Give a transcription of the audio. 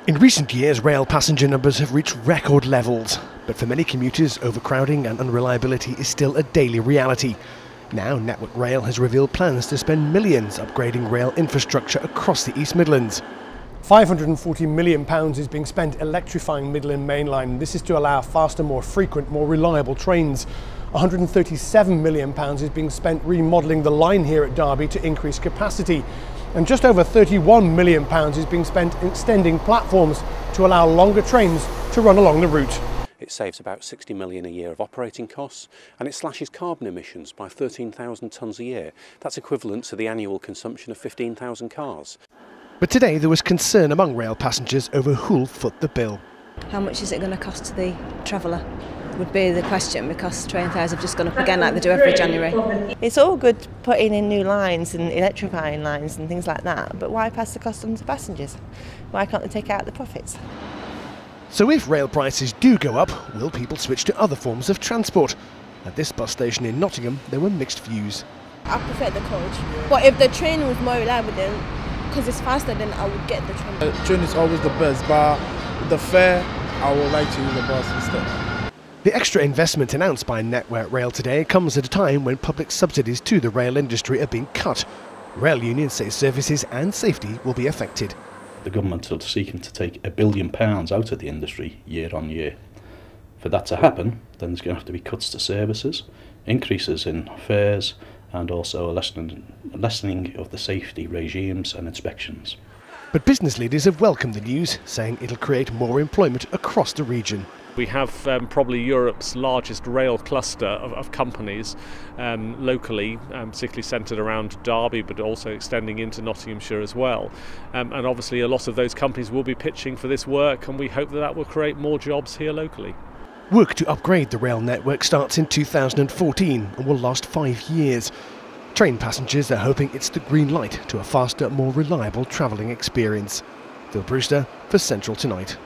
In recent years, rail passenger numbers have reached record levels, but for many commuters, overcrowding and unreliability is still a daily reality. Now, Network Rail has revealed plans to spend millions upgrading rail infrastructure across the East Midlands. £540 million is being spent electrifying Midland Main Line. This is to allow faster, more frequent, more reliable trains. £137 million is being spent remodelling the line here at Derby to increase capacity. And just over £31 million is being spent extending platforms to allow longer trains to run along the route. It saves about 60 million a year of operating costs, and it slashes carbon emissions by 13,000 tonnes a year. That's equivalent to the annual consumption of 15,000 cars. But today there was concern among rail passengers over who'll foot the bill. How much is it going to cost to the traveller would be the question, because train fares have just gone up again like they do every January. It's all good putting in new lines and electrifying lines and things like that, but why pass the cost on to passengers? Why can't they take out the profits? So if rail prices do go up, will people switch to other forms of transport? At this bus station in Nottingham, there were mixed views. I prefer the coach, but if the train was more reliable, then because it's faster, then I would get the train. The train is always the best, but the fare, I would like to use the bus instead. The extra investment announced by Network Rail today comes at a time when public subsidies to the rail industry are being cut. Rail unions say services and safety will be affected. The government are seeking to take £1 billion out of the industry year on year. For that to happen, then there's going to have to be cuts to services, increases in fares, and also a lessening of the safety regimes and inspections. But business leaders have welcomed the news, saying it'll create more employment across the region. We have probably Europe's largest rail cluster of companies locally, particularly centred around Derby, but also extending into Nottinghamshire as well. And obviously a lot of those companies will be pitching for this work, and we hope that that will create more jobs here locally. Work to upgrade the rail network starts in 2014 and will last 5 years. Train passengers are hoping it's the green light to a faster, more reliable travelling experience. Phil Brewster for Central Tonight.